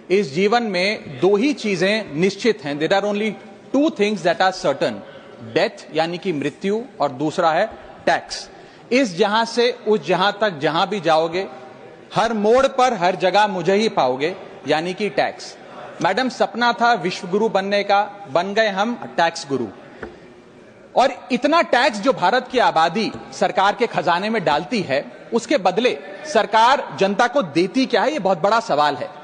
इस जीवन में दो ही चीजें निश्चित हैं। There are only two things that are certain, death यानी कि मृत्यु, और दूसरा है टैक्स। इस जहां से उस जहां तक जहां भी जाओगे, हर मोड़ पर हर जगह मुझे ही पाओगे, यानी कि टैक्स। मैडम, सपना था विश्व गुरु बनने का, बन गए हम टैक्स गुरु। और इतना टैक्स जो भारत की आबादी सरकार के खजाने में डालती है, उसके बदले सरकार जनता को देती क्या है, यह बहुत बड़ा सवाल है।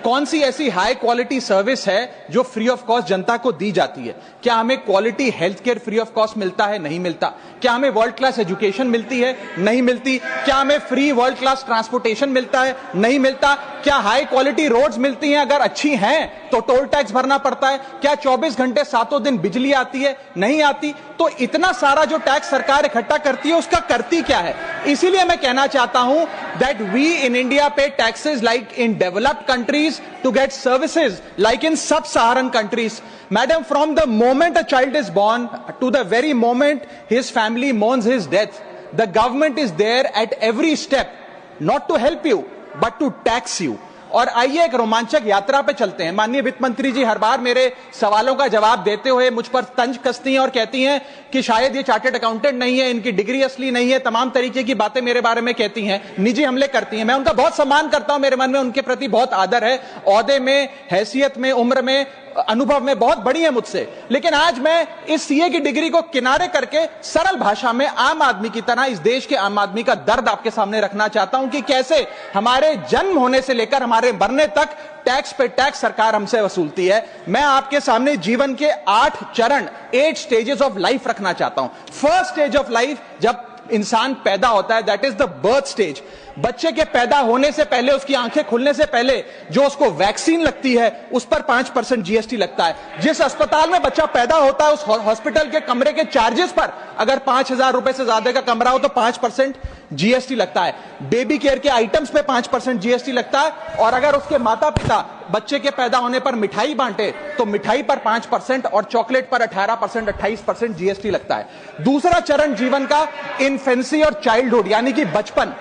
कौन सी ऐसी हाई क्वालिटी सर्विस है जो फ्री ऑफ कॉस्ट जनता को दी जाती है? क्या हमें quality health care free of cost मिलता है? नहीं मिलता। क्या हमें वर्ल्ड क्लास एजुकेशन मिलती है? नहीं मिलती। क्या हमें फ्री वर्ल्ड क्लास ट्रांसपोर्टेशन मिलता है? नहीं मिलता। क्या हाई क्वालिटी रोड्स मिलती हैं? अगर अच्छी हैं तो टोल टैक्स भरना पड़ता है। क्या 24 घंटे 7 दिन बिजली आती है? नहीं आती। तो इतना सारा जो टैक्स सरकार इकट्ठा करती है, उसका करती क्या है? इसीलिए मैं कहना चाहता हूं दैट वी इन इंडिया पे taxes like in developed countries to get services like in sub-Saharan countries. Madam, from the moment a child is born to the very moment his family mourns his death, the government is there at every step, not to help you but to tax you. और आइए एक रोमांचक यात्रा पे चलते हैं। माननीय वित्त मंत्री जी हर बार मेरे सवालों का जवाब देते हुए मुझ पर तंज कसती हैं और कहती हैं कि शायद ये चार्टर्ड अकाउंटेंट नहीं है, इनकी डिग्री असली नहीं है, तमाम तरीके की बातें मेरे बारे में कहती हैं, निजी हमले करती हैं। मैं उनका बहुत सम्मान करता हूं, मेरे मन में उनके प्रति बहुत आदर है, ओहदे में, हैसियत में, उम्र में, अनुभव में बहुत बड़ी है मुझसे। लेकिन आज मैं इस सीए की डिग्री को किनारे करके सरल भाषा में आम आदमी की तरह इस देश के आम आदमी का दर्द आपके सामने रखना चाहता हूं कि कैसे हमारे जन्म होने से लेकर हमारे मरने तक टैक्स पे टैक्स सरकार हमसे वसूलती है। मैं आपके सामने जीवन के 8 चरण, 8 स्टेजेस ऑफ लाइफ रखना चाहता हूं। फर्स्ट स्टेज ऑफ लाइफ, जब इंसान पैदा होता है, that is the birth stage. बच्चे के पैदा होने से पहले, उसकी आंखें खुलने से पहले जो उसको वैक्सीन लगती है, उस पर 5% जीएसटी लगता है। जिस अस्पताल में बच्चा पैदा होता है, उस हॉस्पिटल के कमरे के चार्जेस पर अगर 5,000 रुपए से ज्यादा का कमरा हो तो 5% जीएसटी लगता है। बेबी केयर के आइटम्स पे 5% जीएसटी लगता है। और अगर उसके माता पिता बच्चे के पैदा होने पर मिठाई बांटे तो मिठाई पर 5% और चॉकलेट पर 18%, 28% जीएसटी लगता है। दूसरा चरण जीवन का इन्फेंसी और चाइल्डहुड यानी कि बचपन।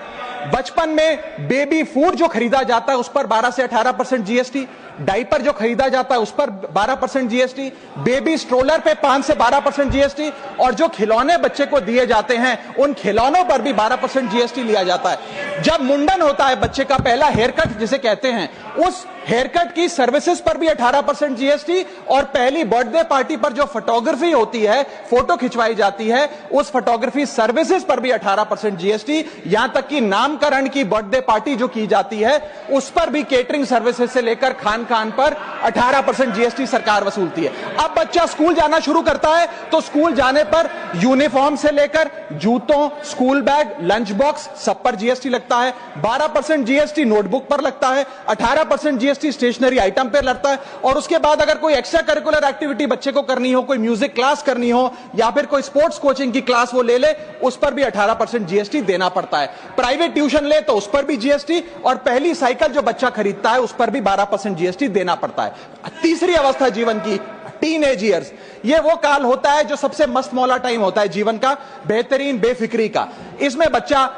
बचपन में बेबी फूड जो खरीदा जाता है उस पर 12 से 18% जीएसटी, डाइपर जो खरीदा जाता है उस पर 12% जीएसटी, बेबी स्ट्रोलर पे 5 से 12% जीएसटी, और जो खिलौने बच्चे को दिए जाते हैं उन खिलौनों पर भी 12% जीएसटी लिया जाता है। जब मुंडन होता है बच्चे का, पहला हेयर कट जिसे कहते हैं, उस हेयर कट की सर्विसेज पर भी 18% जीएसटी, और पहली बर्थडे पार्टी पर जो फोटोग्राफी होती है, फोटो खिंचवाई जाती है, उस फोटोग्राफी सर्विसेज पर भी 18% जीएसटी। यहां तक कि नामकरण की बर्थडे पार्टी जो की जाती है उस पर भी केटरिंग सर्विसेज से लेकर खान पर 18% जीएसटी सरकार वसूलती है। अब बच्चा स्कूल जाना शुरू करता है तो स्कूल जाने पर यूनिफॉर्म से लेकर जूतों, स्कूल बैग, लंच बॉक्स सब पर जीएसटी लगता है। 12% जीएसटी नोटबुक पर लगता है, 18% जीएसटी स्टेशनरी आइटम पर लगता है। और उसके बाद अगर कोई एक्स्ट्रा करिकुलर एक्टिविटी बच्चे को करनी हो, कोई म्यूजिक क्लास करनी हो या फिर कोई स्पोर्ट्स कोचिंग की क्लास वो ले, उस पर भी 18% जीएसटी देना पड़ता है। प्राइवेट ट्यूशन ले तो उस पर भी जीएसटी, और पहली साइकिल जो बच्चा खरीदता है उस पर भी 12% जीएसटी देना पड़ता है। तीसरी अवस्था जीवन की, टीनेज ईयर्स, ये वो काल होता है जो सबसे मस्त मौला टाइम होता है जीवन का, बेहतरीन बेफिक्री का। इसमें बच्चा,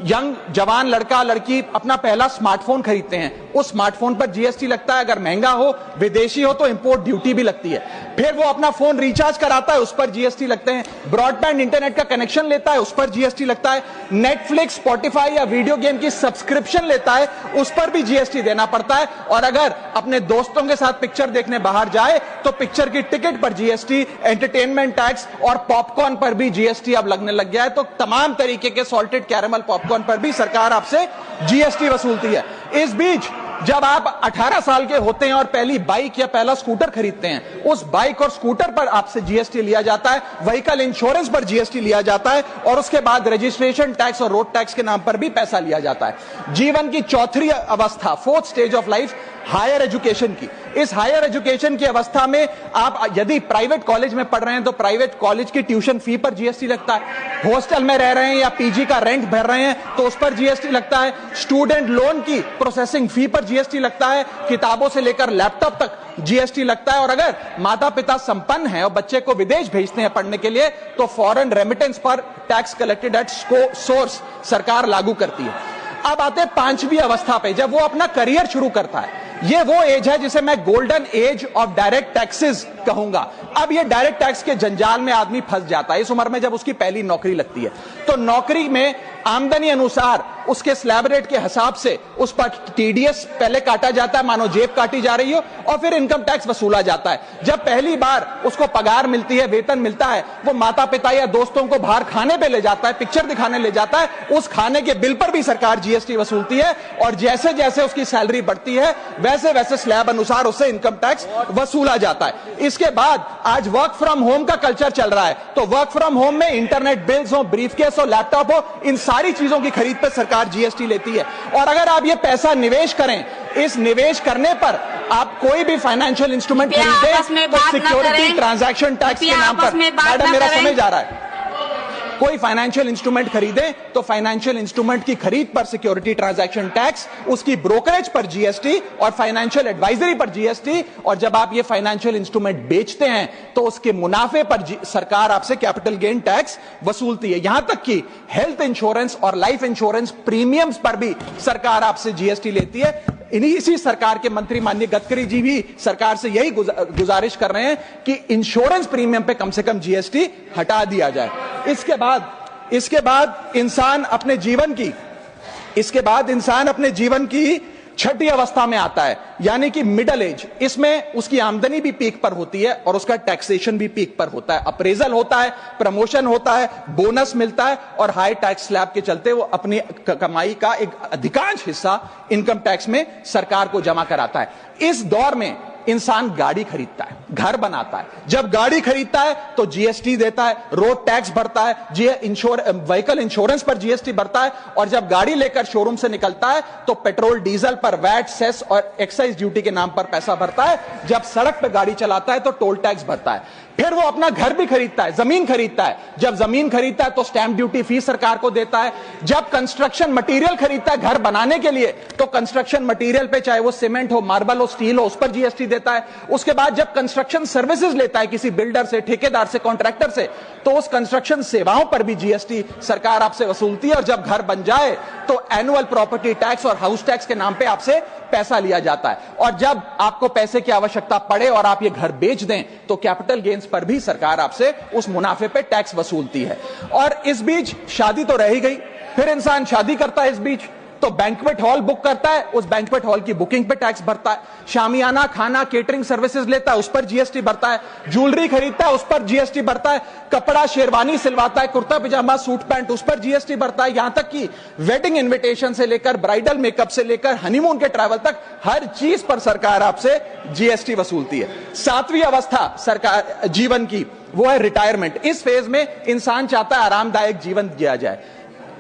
यंग जवान लड़का लड़की अपना पहला स्मार्टफोन खरीदते हैं, उस स्मार्टफोन पर जीएसटी लगता है। अगर महंगा हो, विदेशी हो तो इंपोर्ट ड्यूटी भी लगती है। फिर वो अपना फोन रिचार्ज कराता है, उस पर जीएसटी लगते हैं। ब्रॉडबैंड इंटरनेट का कनेक्शन लेता है, उस पर जीएसटी लगता है। नेटफ्लिक्स, स्पॉटिफाई या वीडियो गेम की सब्सक्रिप्शन लेता है, उस पर भी जीएसटी देना पड़ता है। और अगर अपने दोस्तों के साथ पिक्चर देखने बाहर जाए तो पिक्चर की टिकट पर जीएसटी, एंटरटेनमेंट टैक्स और पॉपकॉर्न पर भी जीएसटी अब लगने लग गया है। तो तमाम तरीके के सॉल्टेड कैरेमल पॉपकॉर्न पर भी सरकार आपसे जीएसटी वसूलती है। इस बीच जब आप 18 साल के होते हैं और पहली बाइक या पहला स्कूटर खरीदते हैं, उस बाइक और स्कूटर पर आपसे जीएसटी लिया जाता है, व्हीकल इंश्योरेंस पर जीएसटी लिया जाता है, और उसके बाद रजिस्ट्रेशन टैक्स और रोड टैक्स के नाम पर भी पैसा लिया जाता है। जीवन की चौथी अवस्था, fourth stage of life, higher education की। इस हायर एजुकेशन की अवस्था में आप यदि प्राइवेट कॉलेज में पढ़ रहे हैं तो प्राइवेट कॉलेज की ट्यूशन फी पर जीएसटी लगता है। हॉस्टल में रह रहे हैं या पीजी का रेंट भर रहे हैं तो उस पर जीएसटी लगता है। स्टूडेंट लोन की प्रोसेसिंग फी पर जीएसटी लगता है। किताबों से लेकर लैपटॉप तक जीएसटी लगता है। और अगर माता पिता संपन्न हैं और बच्चे को विदेश भेजते हैं पढ़ने के लिए तो फॉरेन रेमिटेंस पर टैक्स कलेक्टेड एट सोर्स सरकार लागू करती है। अब आते हैं पांचवी अवस्था पे, जब वो अपना करियर शुरू करता है। ये वो एज है जिसे मैं golden age of direct taxes कहूंगा। अब ये डायरेक्ट टैक्स के जंजाल में आदमी फंस जाता है इस उम्र में, जब उसकी पहली नौकरी लगती है। तो नौकरी में आमदनी अनुसार उसके स्लैब रेट के हिसाब से उस पर टीडीएस पहले काटा जाता है, मानो जेब काटी जा रही हो, और फिर इनकम टैक्स वसूला जाता है। जब पहली बार उसको पगार मिलती है, वेतन मिलता है, वो माता पिता या दोस्तों को बाहर खाने पे ले जाता है, पिक्चर दिखाने ले जाता है, उस खाने के बिल पर भी सरकार जीएसटी वसूलती है। और जैसे जैसे उसकी सैलरी बढ़ती है वैसे वैसे स्लैब अनुसार उससे इनकम टैक्स वसूला जाता है। इसके बाद आज वर्क फ्रॉम होम का कल्चर चल रहा है, तो वर्क फ्रॉम होम में इंटरनेट बिल्स हो, ब्रीफकेस हो, लैपटॉप हो, इन सारी चीजों की खरीद पर सरकार जीएसटी लेती है। और अगर आप ये पैसा निवेश करें, इस निवेश करने पर आप कोई भी फाइनेंशियल इंस्ट्रूमेंट खरीदें तो सिक्योरिटी ट्रांजैक्शन टैक्स के नाम पर, मैडम मेरा समय जा रहा है, कोई फाइनेंशियल इंस्ट्रूमेंट खरीदे तो फाइनेंशियल इंस्ट्रूमेंट की खरीद पर सिक्योरिटी ट्रांजैक्शन टैक्स, उसकी ब्रोकरेज पर जीएसटी और फाइनेंशियल एडवाइजरी पर जीएसटी, और जब आप ये फाइनेंशियल इंस्ट्रूमेंट बेचते हैं तो उसके मुनाफे पर सरकार आपसे कैपिटल गेन टैक्स वसूलती है। यहां तक कि हेल्थ इंश्योरेंस और लाइफ इंश्योरेंस प्रीमियम्स पर भी सरकार आपसे जीएसटी लेती है। इसी सरकार के मंत्री माननीय गडकरी जी भी सरकार से यही गुजारिश कर रहे हैं कि इंश्योरेंस प्रीमियम पे कम से कम जीएसटी हटा दिया जाए। इसके बाद इंसान अपने जीवन की छठी अवस्था में आता है, यानी कि मिडिल एज। इसमें उसकी आमदनी भी पीक पर होती है और उसका टैक्सेशन भी पीक पर होता है, अप्रेजल होता है, प्रमोशन होता है, बोनस मिलता है, और हाई टैक्स स्लैब के चलते वो अपनी कमाई का एक अधिकांश हिस्सा इनकम टैक्स में सरकार को जमा कराता है। इस दौर में इंसान गाड़ी खरीदता है, घर बनाता है। जब गाड़ी खरीदता है तो जीएसटी देता है, रोड टैक्स भरता है, व्हीकल इंश्योरेंस पर जीएसटी भरता है, और जब गाड़ी लेकर शोरूम से निकलता है तो पेट्रोल डीजल पर वैट, सेस और एक्साइज ड्यूटी के नाम पर पैसा भरता है। जब सड़क पर गाड़ी चलाता है तो टोल टैक्स भरता है। फिर वो अपना घर भी खरीदता है, जमीन खरीदता है। जब जमीन खरीदता है तो स्टैंप ड्यूटी फीस सरकार को देता है। जब कंस्ट्रक्शन मटेरियल खरीदता है घर बनाने के लिए तो कंस्ट्रक्शन मटेरियल पे, चाहे वो सीमेंट हो, मार्बल हो, स्टील हो, उस पर जीएसटी देता है। उसके बाद जब कंस्ट्रक्शन सर्विसेज लेता है किसी बिल्डर से, ठेकेदार से, कॉन्ट्रैक्टर से, तो उस कंस्ट्रक्शन सेवाओं पर भी जीएसटी सरकार आपसे वसूलती है। और जब घर बन जाए तो एनुअल प्रॉपर्टी टैक्स और हाउस टैक्स के नाम पे आपसे पैसा लिया जाता है। और जब आपको पैसे की आवश्यकता पड़े और आप ये घर बेच दें तो कैपिटल गेन्स पर भी सरकार आपसे उस मुनाफे पे टैक्स वसूलती है। और इस बीच शादी तो रह ही गई, फिर इंसान शादी करता है, इस बीच तो बैंक्वेट हॉल बुक करता है, उस बैंक्वेट हॉल की बुकिंग पे टैक्स भरता है। शामियाना, खाना, केटरिंग सर्विसेज लेता है, उस पर जीएसटी भरता है। ज्वेलरी खरीदता है, उस पर जीएसटी भरता है। कपड़ा, शेरवानी सिलवाता है, कुर्ता पजामा, सूट पैंट, उस पर जीएसटी भरता है। यहां तक कि वेडिंग इन्विटेशन से लेकर, ब्राइडल मेकअप से लेकर, हनीमून के ट्रैवल तक हर चीज पर सरकार आपसे जीएसटी वसूलती है। सातवीं अवस्था सरकार जीवन की, वो है रिटायरमेंट। इस फेज में इंसान चाहता है आरामदायक जीवन जिया जाए,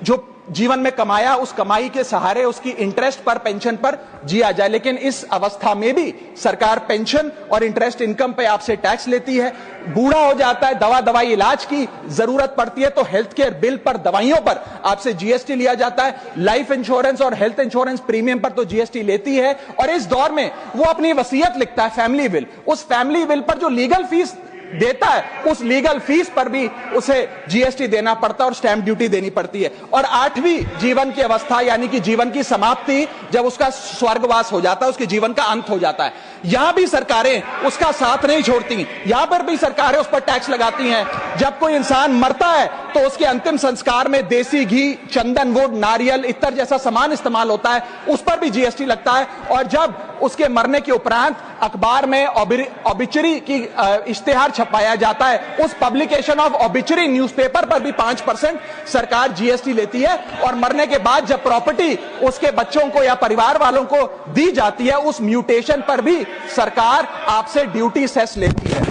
जो जीवन में कमाया उस कमाई के सहारे उसकी इंटरेस्ट पर, पेंशन पर जिया जाए। लेकिन इस अवस्था में भी सरकार पेंशन और इंटरेस्ट इनकम पे आपसे टैक्स लेती है। बूढ़ा हो जाता है, दवाई इलाज की जरूरत पड़ती है तो हेल्थ केयर बिल पर, दवाइयों पर आपसे जीएसटी लिया जाता है। लाइफ इंश्योरेंस और हेल्थ इंश्योरेंस प्रीमियम पर तो जीएसटी लेती है। और इस दौर में वो अपनी वसीयत लिखता है, फैमिली विल। उस फैमिली विल पर जो लीगल फीस देता है, उस लीगल फीस पर भी उसे जीएसटी देना पड़ता है और स्टैंप ड्यूटी देनी पड़ती है। और आठवीं जीवन की अवस्था, यानी कि जीवन की समाप्ति, जब उसका स्वर्गवास हो जाता है, उसके जीवन का अंत हो जाता है, यहां भी सरकारें उसका साथ नहीं छोड़ती। यहां पर भी सरकारें उस पर टैक्स लगाती हैं। जब कोई इंसान मरता है तो उसके अंतिम संस्कार में देसी घी, चंदन वुड, नारियल, इत्तर जैसा सामान इस्तेमाल होता है, उस पर भी जीएसटी लगता है। और जब उसके मरने के उपरांत अखबार में ऑबिचरी की इश्तेहार छपाया जाता है, उस पब्लिकेशन ऑफ ऑबिचरी न्यूज़पेपर पर भी 5% सरकार जीएसटी लेती है। और मरने के बाद जब प्रॉपर्टी उसके बच्चों को या परिवार वालों को दी जाती है, उस म्यूटेशन पर भी सरकार आपसे ड्यूटी सेस लेती है।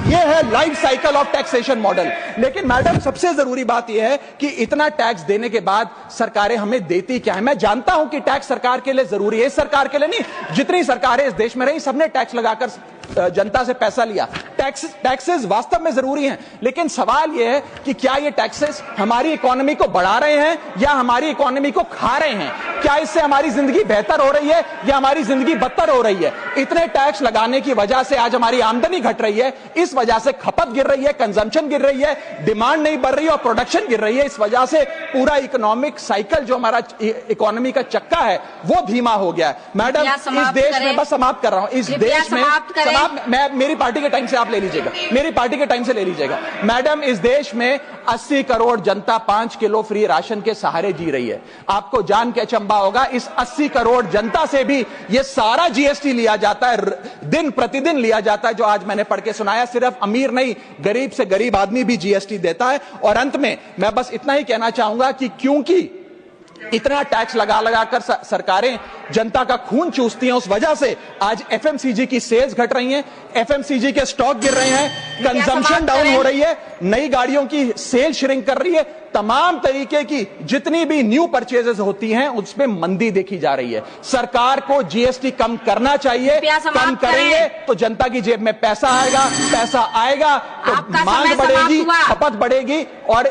यह है life cycle of taxation model. लेकिन मैडम, सबसे जरूरी बात यह है कि इतना टैक्स देने के बाद सरकारें हमें देती क्या है? मैं जानता हूं कि टैक्स सरकार के लिए जरूरी है, इस सरकार के लिए नहीं, जितनी सरकारें इस देश में रही सबने टैक्स लगाकर जनता से पैसा लिया। टैक्सेस वास्तव में जरूरी हैं, लेकिन सवाल यह है कि क्या ये टैक्सेस हमारी इकोनॉमी को बढ़ा रहे हैं या हमारी इकोनॉमी को खा रहे हैं? क्या इससे हमारी जिंदगी बेहतर हो रही है या हमारी जिंदगी बदतर हो रही है? इतने टैक्स लगाने की वजह से आज हमारी आमदनी घट रही है, इस वजह से खपत गिर रही है, कंजम्पशन गिर रही है, डिमांड नहीं बढ़ रही है और प्रोडक्शन गिर रही है। इस वजह से पूरा इकोनॉमिक साइकिल जो हमारा इकोनॉमी का चक्का है वो धीमा हो गया है। मैडम, इस देश में, बस समाप्त कर रहा हूं, इस देश में मैं मेरी पार्टी के टाइम से आप ले लीजिएगा, मेरी पार्टी के टाइम से ले लीजिएगा। मैडम, इस देश में 80 करोड़ जनता 5 किलो फ्री राशन के सहारे जी रही है। आपको जान के अचंभा होगा, इस 80 करोड़ जनता से भी ये सारा जीएसटी लिया जाता है, दिन प्रतिदिन लिया जाता है, जो आज मैंने पढ़ के सुनाया। सिर्फ अमीर नहीं, गरीब से गरीब आदमी भी जीएसटी देता है। और अंत में मैं बस इतना ही कहना चाहूंगा कि क्योंकि इतना टैक्स लगा लगाकर सरकारें जनता का खून चूसती हैं, उस वजह से आज एफएमसीजी की सेल्स घट रही हैं, एफएमसीजी के स्टॉक गिर रहे हैं, कंजम्पशन डाउन हो रही है, नई गाड़ियों की सेल श्रिंक कर रही है, तमाम तरीके की जितनी भी न्यू परचेजेस होती हैं उसमें मंदी देखी जा रही है। सरकार को जीएसटी कम करना चाहिए, कम करेंगे तो जनता की जेब में पैसा आएगा तो मांग बढ़ेगी, खपत बढ़ेगी और